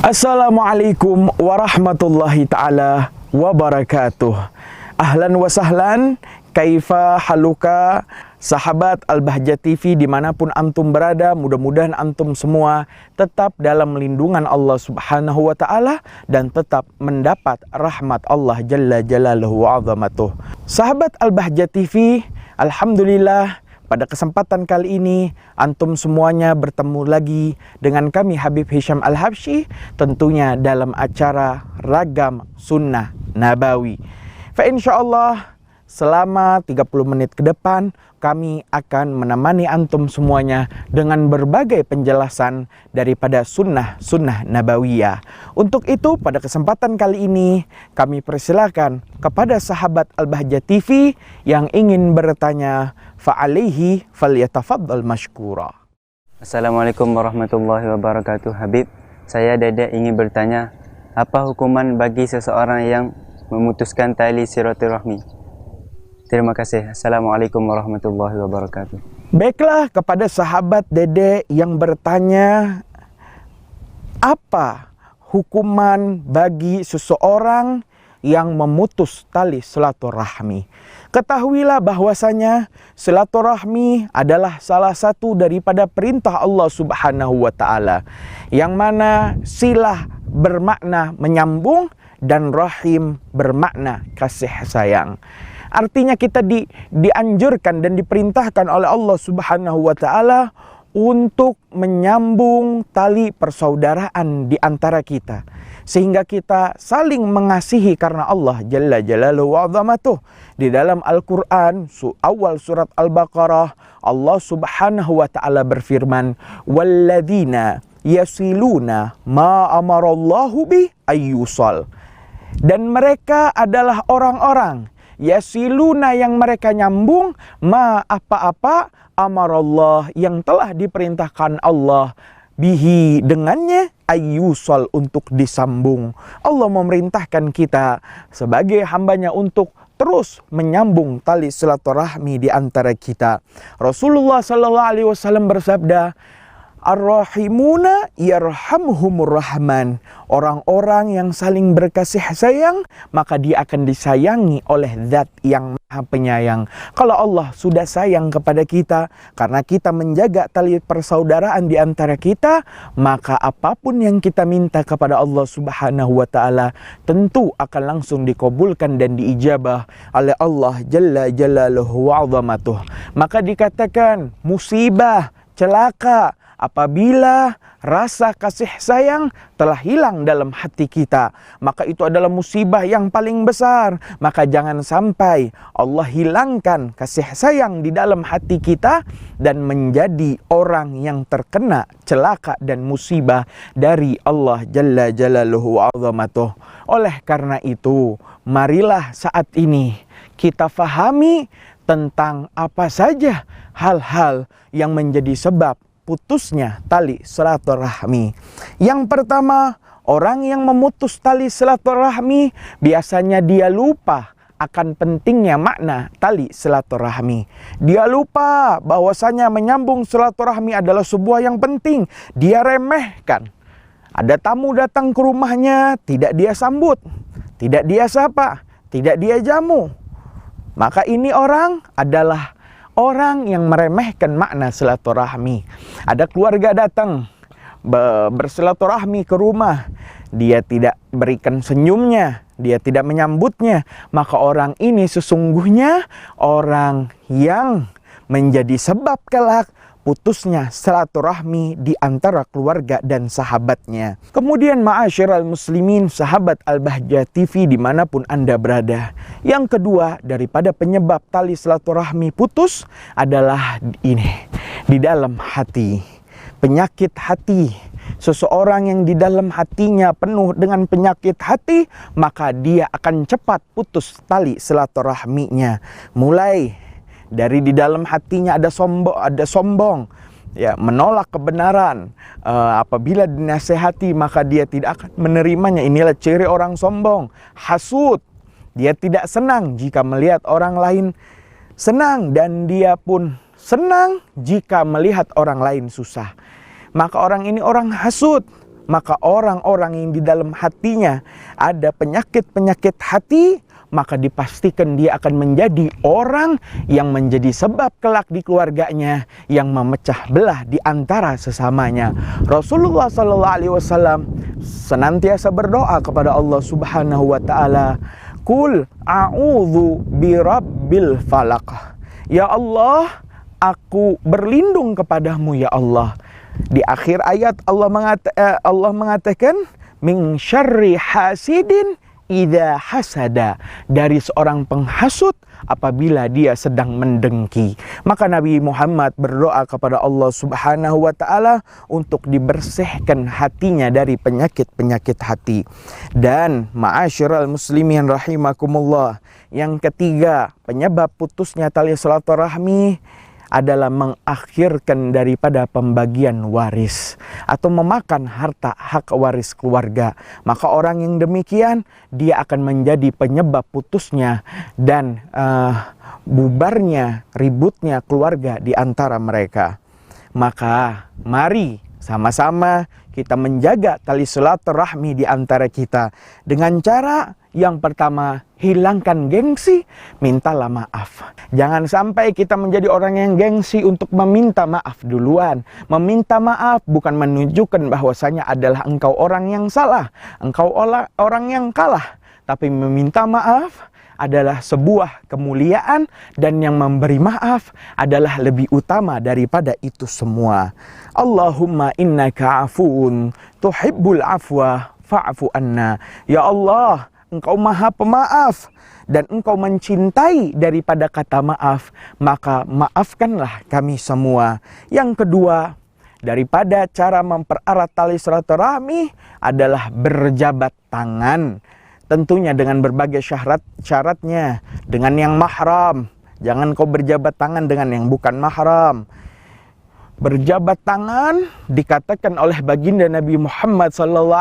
Assalamualaikum warahmatullahi ta'ala wabarakatuh. Ahlan wa sahlan, kaifa haluka sahabat Al-Bahjah TV dimanapun antum berada. Mudah-mudahan antum semua tetap dalam lindungan Allah subhanahu wa ta'ala dan tetap mendapat rahmat Allah jalla jalaluhu wa azamatuh. Sahabat Al-Bahjah TV, alhamdulillah pada kesempatan kali ini, antum semuanya bertemu lagi dengan kami Habib Hisham Al-Habsyi, tentunya dalam acara Ragam Sunnah Nabawi. Insyaallah selama 30 menit ke depan, kami akan menemani antum semuanya dengan berbagai penjelasan daripada sunnah nabawiyah. Untuk itu, pada kesempatan kali ini, kami persilakan kepada sahabat Al-Bahjah TV yang ingin bertanya, fa'alaihi falyatafaddal mashkura. Assalamualaikum warahmatullahi wabarakatuh. Habib, saya Dede ingin bertanya, apa hukuman bagi seseorang yang memutuskan tali silaturahmi? Terima kasih. Assalamualaikum warahmatullahi wabarakatuh. Baiklah, kepada sahabat Dede yang bertanya, apa hukuman bagi seseorang yang memutus tali silaturahmi? Ketahuilah bahwasanya silaturahmi adalah salah satu daripada perintah Allah subhanahu wa ta'ala, yang mana silah bermakna menyambung dan rahim bermakna kasih sayang. Artinya kita dianjurkan dan diperintahkan oleh Allah subhanahu wa ta'ala untuk menyambung tali persaudaraan di antara kita, sehingga kita saling mengasihi karena Allah jalla jalaluhu wa azamatuh. Di dalam Al-Quran awal surat Al-Baqarah, Allah subhanahu wa ta'ala berfirman, walladzina yasiluna ma amarallahu bi ayyusal. Dan mereka adalah orang-orang yasiluna yang mereka nyambung ma apa-apa amarallah yang telah diperintahkan Allah bihi dengannya ayyusal untuk disambung. Allah memerintahkan kita sebagai hambanya untuk terus menyambung tali silaturahmi di antara kita. Rasulullah sallallahu alaihi wasallam bersabda, Ar-Rahimuna yarhamhumur Rahman. Orang-orang yang saling berkasih sayang, maka dia akan disayangi oleh Zat yang Maha Penyayang. Kalau Allah sudah sayang kepada kita, karena kita menjaga tali persaudaraan di antara kita, maka apapun yang kita minta kepada Allah subhanahu wa ta'ala, tentu akan langsung dikabulkan dan diijabah oleh Allah jalla jalaluhu wa azamatuh. Maka dikatakan musibah, celaka, apabila rasa kasih sayang telah hilang dalam hati kita, maka itu adalah musibah yang paling besar. Maka jangan sampai Allah hilangkan kasih sayang di dalam hati kita dan menjadi orang yang terkena celaka dan musibah dari Allah jalla jalaluhu wa azamatuh. Oleh karena itu, marilah saat ini kita fahami tentang apa saja hal-hal yang menjadi sebab putusnya tali silaturahmi. Yang pertama, orang yang memutus tali silaturahmi biasanya dia lupa akan pentingnya makna tali silaturahmi. Dia lupa bahwasanya menyambung silaturahmi adalah sebuah yang penting. Dia remehkan. Ada tamu datang ke rumahnya, tidak dia sambut, tidak dia sapa, tidak dia jamu. Maka ini orang adalah orang yang meremehkan makna silaturahmi. Ada keluarga datang bersilaturahmi ke rumah, dia tidak berikan senyumnya, dia tidak menyambutnya, maka orang ini sesungguhnya orang yang menjadi sebab kelak putusnya silaturahmi di antara keluarga dan sahabatnya. Kemudian ma'asyiral muslimin, sahabat Al-Bahjah TV dimanapun Anda berada, yang kedua daripada penyebab tali silaturahmi putus adalah ini, di dalam hati. Penyakit hati. Seseorang yang di dalam hatinya penuh dengan penyakit hati, maka dia akan cepat putus tali silaturahminya. Mulai dari di dalam hatinya ada sombong, ya, menolak kebenaran. Apabila dinasehati maka dia tidak akan menerimanya. Inilah ciri orang sombong. Hasud, dia tidak senang jika melihat orang lain senang, dan dia pun senang jika melihat orang lain susah. Maka orang ini orang hasud, maka orang-orang yang di dalam hatinya ada penyakit-penyakit hati, maka dipastikan dia akan menjadi orang yang menjadi sebab kelak di keluarganya yang memecah belah di antara sesamanya. Rasulullah SAW senantiasa berdoa kepada Allah Subhanahu wa taala, "Qul a'udzu birabbil falaq." Ya Allah, aku berlindung kepadamu ya Allah. Di akhir ayat Allah mengatakan min syarri hasidin idza hasada, dari seorang penghasut apabila dia sedang mendengki. Maka Nabi Muhammad berdoa kepada Allah Subhanahu wa taala untuk dibersihkan hatinya dari penyakit-penyakit hati. Dan ma'asyiral muslimin rahimakumullah, yang ketiga, penyebab putusnya tali silaturahmi adalah mengakhirkan daripada pembagian waris atau memakan harta hak waris keluarga. Maka orang yang demikian dia akan menjadi penyebab putusnya dan bubarnya, ributnya keluarga di antara mereka. Maka mari sama-sama kita menjaga tali silaturahmi di antara kita dengan cara yang pertama, hilangkan gengsi, mintalah maaf. Jangan sampai kita menjadi orang yang gengsi untuk meminta maaf duluan. Meminta maaf bukan menunjukkan bahwasanya adalah engkau orang yang salah, engkau orang yang kalah. Tapi meminta maaf adalah sebuah kemuliaan, dan yang memberi maaf adalah lebih utama daripada itu semua. Allahumma innaka afuun tuhibbul afwa fa'fu anna. Ya Allah, Engkau maha pemaaf dan Engkau mencintai daripada kata maaf, maka maafkanlah kami semua. Yang kedua, daripada cara mempererat tali silaturahmi adalah berjabat tangan. Tentunya dengan berbagai syaratnya, dengan yang mahram. Jangan kau berjabat tangan dengan yang bukan mahram. Berjabat tangan dikatakan oleh baginda Nabi Muhammad SAW,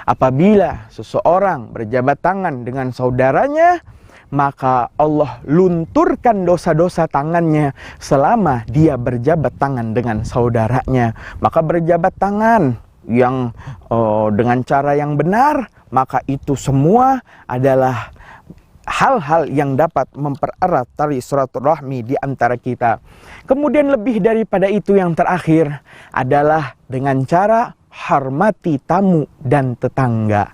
apabila seseorang berjabat tangan dengan saudaranya, maka Allah lunturkan dosa-dosa tangannya selama dia berjabat tangan dengan saudaranya. Maka berjabat tangan yang dengan cara yang benar, maka itu semua adalah hal-hal yang dapat mempererat tali silaturahmi di antara kita. Kemudian lebih daripada itu, yang terakhir adalah dengan cara hormati tamu dan tetangga.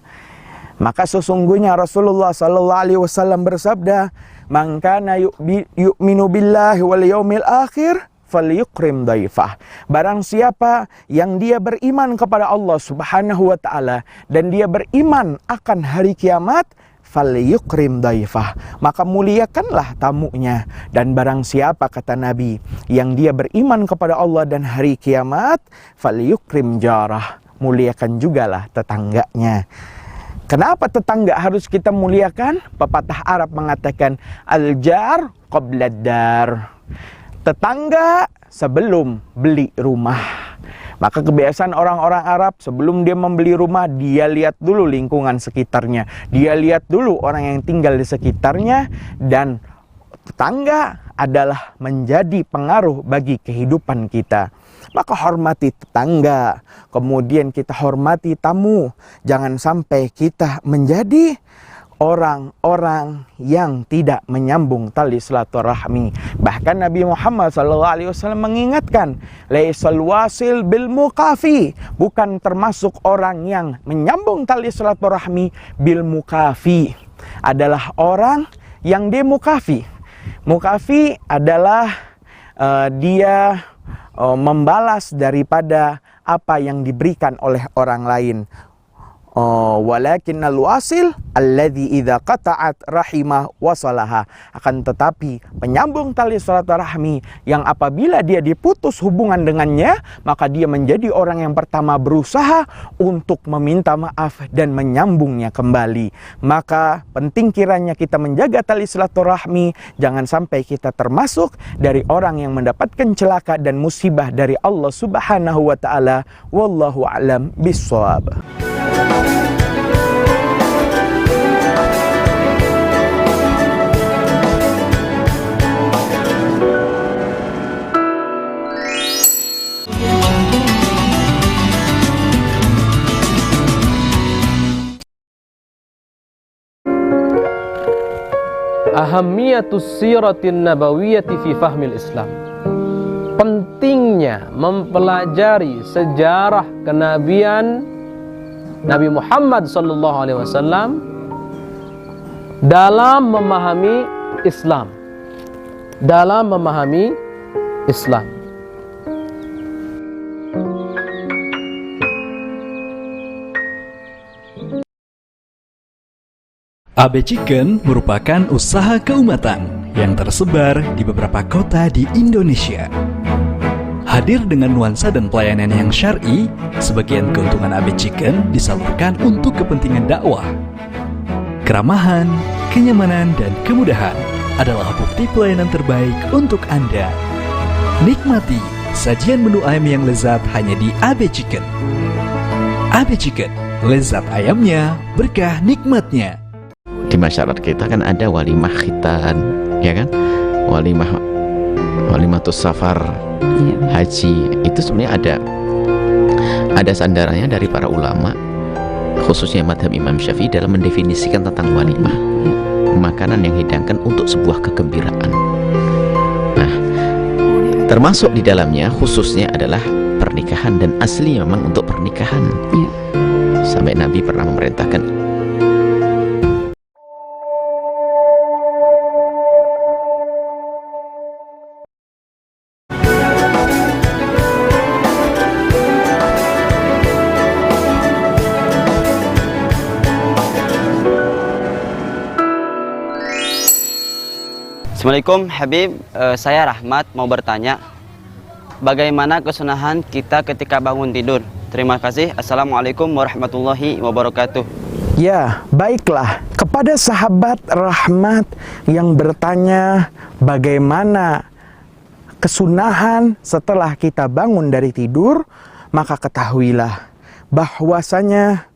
Maka sesungguhnya Rasulullah SAW bersabda, "Man kana yu'minu billahi wal yaumil akhir falyukrim dhaifah." Barang siapa yang dia beriman kepada Allah Subhanahu wa taala dan dia beriman akan hari kiamat, falyukrim dhaifah, maka muliakanlah tamunya. Dan barang siapa, kata Nabi, yang dia beriman kepada Allah dan hari kiamat, falyukrim jarah, muliakan jugalah tetangganya. Kenapa tetangga harus kita muliakan? Pepatah Arab mengatakan al-jar qabla dar, tetangga sebelum beli rumah. Maka kebiasaan orang-orang Arab, sebelum dia membeli rumah, dia lihat dulu lingkungan sekitarnya. Dia lihat dulu orang yang tinggal di sekitarnya, dan tetangga adalah menjadi pengaruh bagi kehidupan kita. Maka hormati tetangga, kemudian kita hormati tamu. Jangan sampai kita menjadi orang-orang yang tidak menyambung tali silaturahmi. Bahkan Nabi Muhammad SAW mengingatkan, laisal wasil bil mukafi, bukan termasuk orang yang menyambung tali silaturahmi. Bil mukafi adalah orang yang demukafi. Mukafi adalah dia membalas daripada apa yang diberikan oleh orang lain. Walakinnal wasil alladzi idza qata'at rahimah wasalaha. Akan tetapi penyambung tali silaturahmi yang apabila dia diputus hubungan dengannya, maka dia menjadi orang yang pertama berusaha untuk meminta maaf dan menyambungnya kembali. Maka penting kiranya kita menjaga tali silaturahmi, jangan sampai kita termasuk dari orang yang mendapatkan celaka dan musibah dari Allah Subhanahu wa taala. Wallahu a'lam bissawab. Ahammiyatus siratin nabawiyyati fi fahmil Islam. Pentingnya mempelajari sejarah kenabian Nabi Muhammad SAW dalam memahami Islam. Dalam memahami Islam. AB Chicken merupakan usaha keumatan yang tersebar di beberapa kota di Indonesia. Hadir dengan nuansa dan pelayanan yang syar'i, sebagian keuntungan AB Chicken disalurkan untuk kepentingan dakwah. Keramahan, kenyamanan, dan kemudahan adalah bukti pelayanan terbaik untuk Anda. Nikmati sajian menu ayam yang lezat hanya di AB Chicken. AB Chicken, lezat ayamnya, berkah nikmatnya. Di masyarakat kita kan ada walimah khitan, ya kan, walimatus safar, haji. Itu sebenarnya ada sandarannya dari para ulama, khususnya madhab Imam Syafi'i dalam mendefinisikan tentang walimah, makanan yang dihidangkan untuk sebuah kegembiraan. Nah, termasuk di dalamnya khususnya adalah pernikahan, dan asli memang untuk pernikahan. Sampai Nabi pernah memerintahkan. Assalamualaikum Habib, saya Rahmat mau bertanya, bagaimana kesunahan kita ketika bangun tidur? Terima kasih. Assalamualaikum warahmatullahi wabarakatuh. Ya, baiklah. Kepada sahabat Rahmat yang bertanya bagaimana kesunahan setelah kita bangun dari tidur, maka ketahuilah bahwasanya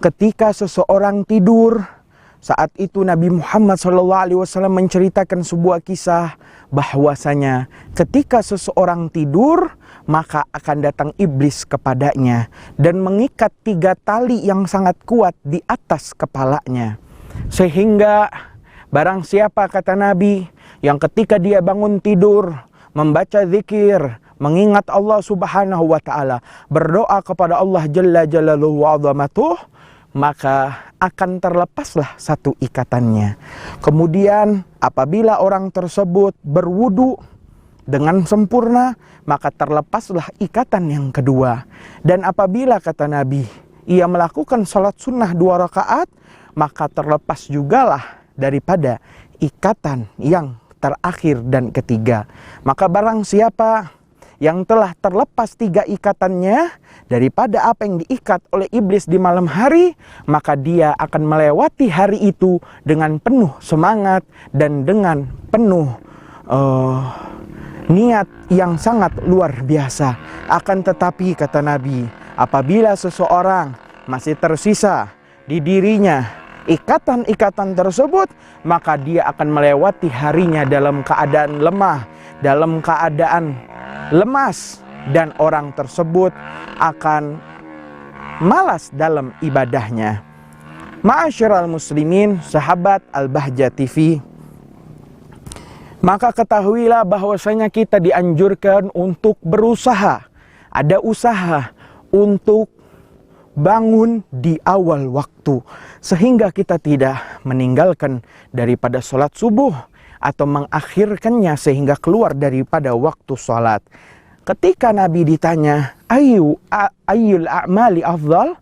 ketika seseorang tidur, saat itu Nabi Muhammad SAW menceritakan sebuah kisah bahwasanya ketika seseorang tidur, maka akan datang iblis kepadanya dan mengikat 3 tali yang sangat kuat di atas kepalanya. Sehingga barang siapa, kata Nabi, yang ketika dia bangun tidur membaca zikir, mengingat Allah Subhanahu wa Ta'ala, berdoa kepada Allah Jalla Jalaluhu wa 'azamatuh, maka akan terlepaslah satu ikatannya. Kemudian apabila orang tersebut berwudu dengan sempurna, maka terlepaslah ikatan yang kedua. Dan apabila, kata Nabi, ia melakukan salat sunnah 2 rakaat, maka terlepas jugalah daripada ikatan yang terakhir dan ketiga. Maka barang siapa yang telah terlepas 3 ikatannya daripada apa yang diikat oleh iblis di malam hari, maka dia akan melewati hari itu dengan penuh semangat dan dengan penuh niat yang sangat luar biasa. Akan tetapi, kata Nabi, apabila seseorang masih tersisa di dirinya ikatan-ikatan tersebut, maka dia akan melewati harinya dalam keadaan lemah, dalam keadaan lemas, dan orang tersebut akan malas dalam ibadahnya. Ma'asyiral muslimin, sahabat Al-Bahjah TV, maka ketahuilah bahwasanya kita dianjurkan untuk berusaha. Ada usaha untuk bangun di awal waktu, sehingga kita tidak meninggalkan daripada sholat subuh atau mengakhirkannya sehingga keluar daripada waktu sholat. Ketika Nabi ditanya, ayyul a'mali afdal,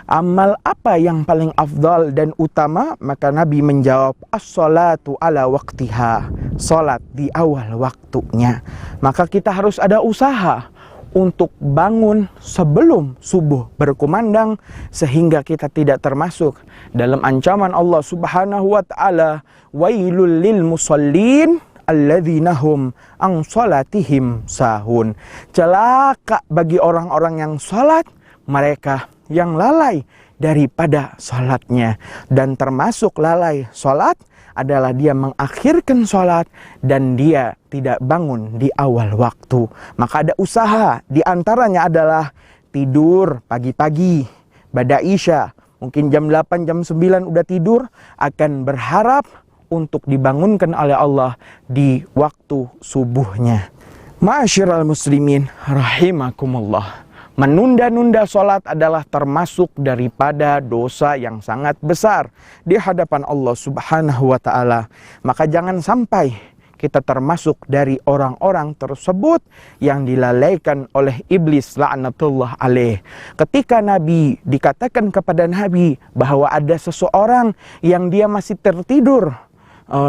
amal apa yang paling afdal dan utama, maka Nabi menjawab, as-sholatu ala waktiha, sholat di awal waktunya. Maka kita harus ada usaha untuk bangun sebelum subuh berkumandang, sehingga kita tidak termasuk dalam ancaman Allah Subhanahu wa Ta'ala, wailul lil musallin alladzina hum an salatihim sahun. Celaka bagi orang-orang yang salat, mereka yang lalai daripada salatnya. Dan termasuk lalai salat adalah dia mengakhirkan sholat dan dia tidak bangun di awal waktu. Maka ada usaha, di antaranya adalah tidur pagi-pagi, bada isya, mungkin jam 8, jam 9 udah tidur, akan berharap untuk dibangunkan oleh Allah di waktu subuhnya. Ma'asyiral muslimin rahimakumullah. Menunda-nunda sholat adalah termasuk daripada dosa yang sangat besar di hadapan Allah Subhanahu wa ta'ala. Maka jangan sampai kita termasuk dari orang-orang tersebut yang dilalaikan oleh iblis laknatullah alaih. Ketika Nabi dikatakan kepada Nabi bahwa ada seseorang yang dia masih tertidur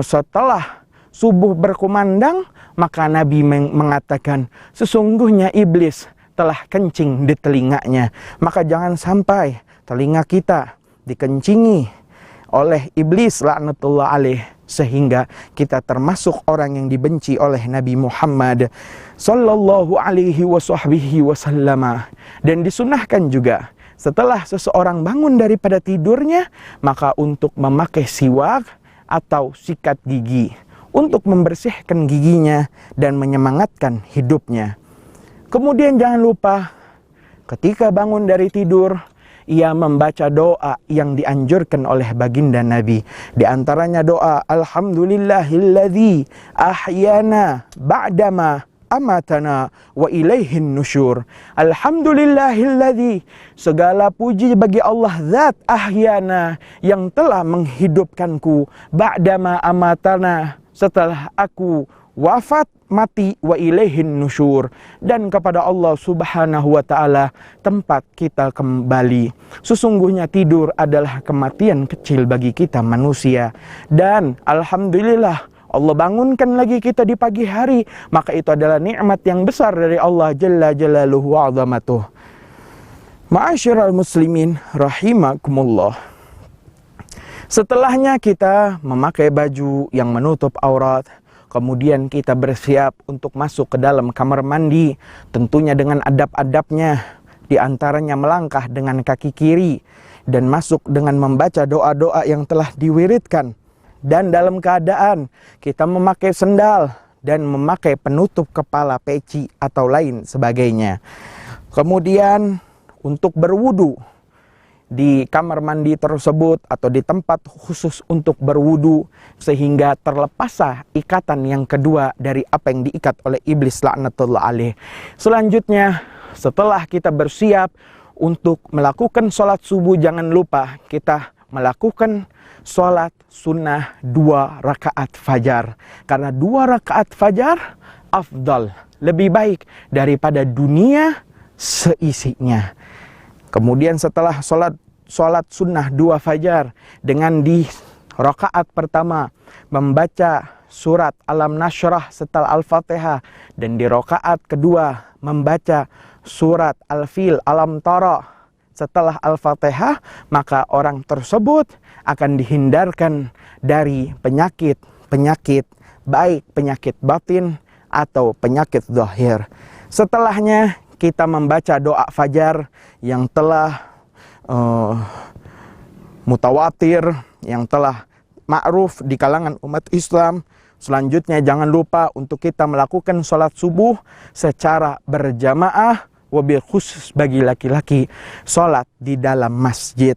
setelah subuh berkumandang, maka Nabi mengatakan sesungguhnya iblis telah kencing di telinganya. Maka jangan sampai telinga kita dikencingi oleh iblis laknatullah alaih, sehingga kita termasuk orang yang dibenci oleh Nabi Muhammad sallallahu alaihi wasallam. Dan disunahkan juga setelah seseorang bangun daripada tidurnya, maka untuk memakai siwak atau sikat gigi untuk membersihkan giginya dan menyemangatkan hidupnya. Kemudian jangan lupa ketika bangun dari tidur, ia membaca doa yang dianjurkan oleh baginda Nabi. Di antaranya doa Alhamdulillahilladzi ahyana ba'dama amatana wa ilaihin nusyur. Alhamdulillahilladzi, segala puji bagi Allah zat ahyana yang telah menghidupkanku, ba'dama amatana, setelah aku wafat mati, wa ilaihin nusyur, dan kepada Allah Subhanahu wa ta'ala tempat kita kembali. Sesungguhnya tidur adalah kematian kecil bagi kita manusia, dan alhamdulillah Allah bangunkan lagi kita di pagi hari, maka itu adalah nikmat yang besar dari Allah Jalla Jalaluhu wa 'azamatuh. Ma'asyiral muslimin rahimakumullah. Setelahnya kita memakai baju yang menutup aurat. Kemudian kita bersiap untuk masuk ke dalam kamar mandi, tentunya dengan adab-adabnya, di antaranya melangkah dengan kaki kiri dan masuk dengan membaca doa-doa yang telah diwiridkan. Dan dalam keadaan kita memakai sendal dan memakai penutup kepala, peci atau lain sebagainya. Kemudian untuk berwudu di kamar mandi tersebut atau di tempat khusus untuk berwudu, sehingga terlepaslah ikatan yang kedua dari apa yang diikat oleh iblis laknatullah alaih. Selanjutnya, setelah kita bersiap untuk melakukan sholat subuh, jangan lupa kita melakukan sholat sunnah 2 rakaat fajar, karena 2 rakaat fajar afdal, lebih baik daripada dunia seisinya. Kemudian setelah sholat sunnah 2 fajar, dengan di rakaat pertama membaca surat Alam Nashrah setelah Al-Fatihah, dan di rakaat kedua membaca surat Al-Fil, Alam Tara setelah Al-Fatihah, maka orang tersebut akan dihindarkan dari penyakit baik penyakit batin atau penyakit zahir. Setelahnya kita membaca doa fajar yang telah mutawatir, yang telah ma'ruf di kalangan umat Islam. Selanjutnya jangan lupa untuk kita melakukan sholat subuh secara berjamaah, wabil khusus bagi laki-laki sholat di dalam masjid.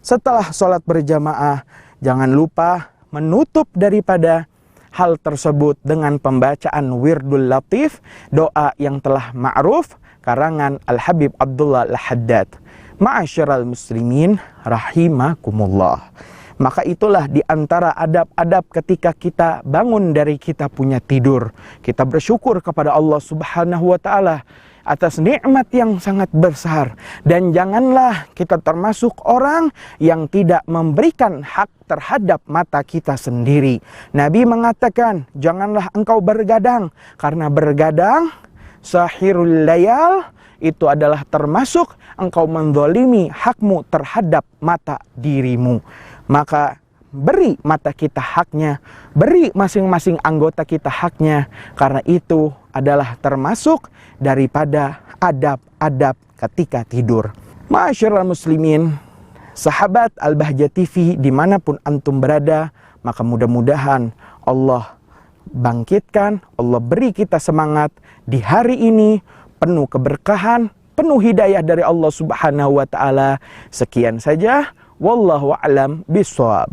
Setelah sholat berjamaah, jangan lupa menutup daripada hal tersebut dengan pembacaan wirdul latif, doa yang telah ma'ruf karangan Al-Habib Abdullah Al-Haddad. Ma'asyiral muslimin rahimakumullah. Maka itulah di antara adab-adab ketika kita bangun dari kita punya tidur. Kita bersyukur kepada Allah Subhanahu wa ta'ala atas nikmat yang sangat besar. Dan janganlah kita termasuk orang yang tidak memberikan hak terhadap mata kita sendiri. Nabi mengatakan, janganlah engkau bergadang, karena bergadang sahirul layal, itu adalah termasuk engkau menzalimi hakmu terhadap mata dirimu. Maka beri mata kita haknya, beri masing-masing anggota kita haknya, karena itu adalah termasuk daripada adab-adab ketika tidur. Ma'asyiral muslimin, sahabat Al-Bahjah TV dimanapun antum berada, maka mudah-mudahan Allah bangkitkan, Allah beri kita semangat di hari ini penuh keberkahan, penuh hidayah dari Allah Subhanahu wa ta'ala. Sekian saja, wallahu a'lam bishawab.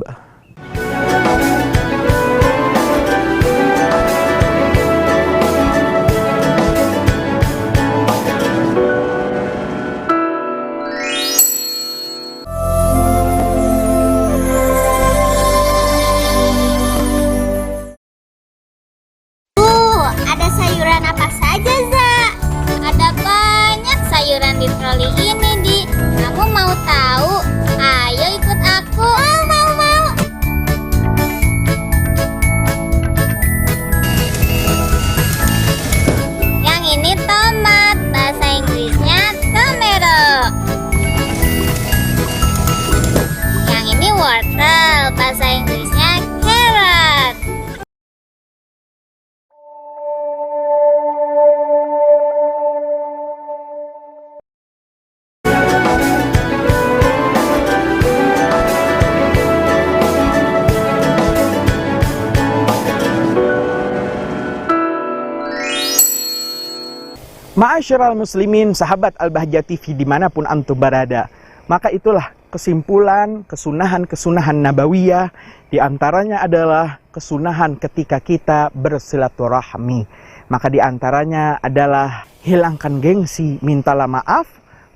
wortel, bahasa Inggrisnya carrot. Ma'asyiral muslimin, sahabat Al-Bahjah TV dimanapun antum berada. Maka itulah kesimpulan kesunahan-kesunahan nabawiyah. Di antaranya adalah kesunahan ketika kita bersilaturahmi. Maka di antaranya adalah hilangkan gengsi, mintalah maaf,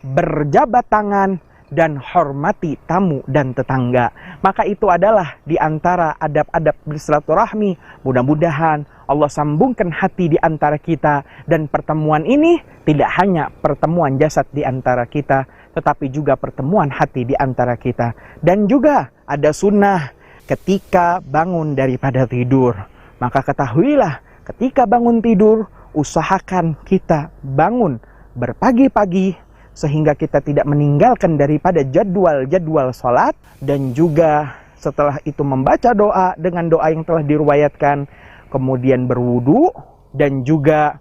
berjabat tangan, dan hormati tamu dan tetangga. Maka itu adalah di antara adab-adab bersilaturahmi. Mudah-mudahan Allah sambungkan hati di antara kita, dan pertemuan ini tidak hanya pertemuan jasad di antara kita, tetapi juga pertemuan hati di antara kita. Dan juga ada sunnah ketika bangun daripada tidur. Maka ketahuilah, ketika bangun tidur, usahakan kita bangun berpagi-pagi, sehingga kita tidak meninggalkan daripada jadwal-jadwal sholat. Dan juga setelah itu membaca doa dengan doa yang telah diriwayatkan, kemudian berwudu, dan juga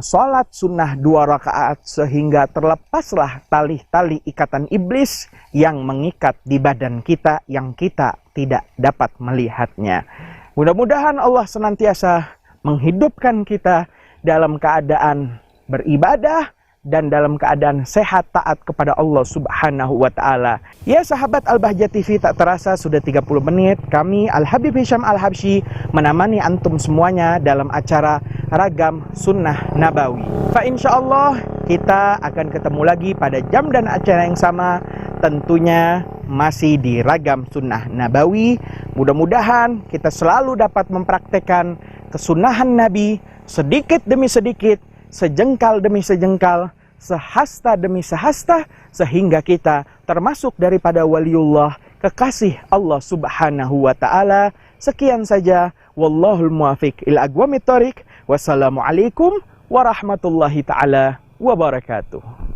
sholat sunnah 2 rakaat, sehingga terlepaslah tali-tali ikatan iblis yang mengikat di badan kita yang kita tidak dapat melihatnya. Mudah-mudahan Allah senantiasa menghidupkan kita dalam keadaan beribadah dan dalam keadaan sehat taat kepada Allah Subhanahu wa Ta'ala. Ya sahabat Al-Bahjah TV, tak terasa sudah 30 menit kami Al-Habib Hisham Al-Habsyi menemani antum semuanya dalam acara Ragam Sunnah Nabawi. Fa insyaallah kita akan ketemu lagi pada jam dan acara yang sama, tentunya masih di Ragam Sunnah Nabawi. Mudah-mudahan kita selalu dapat mempraktekkan kesunahan Nabi sedikit demi sedikit, sejengkal demi sejengkal, sehasta demi sehasta, sehingga kita termasuk daripada waliullah, kekasih Allah Subhanahu wa Ta'ala. Sekian saja, wallahul muwafiq ila aqwamit thoriq. Wassalamualaikum warahmatullahi taala wabarakatuh.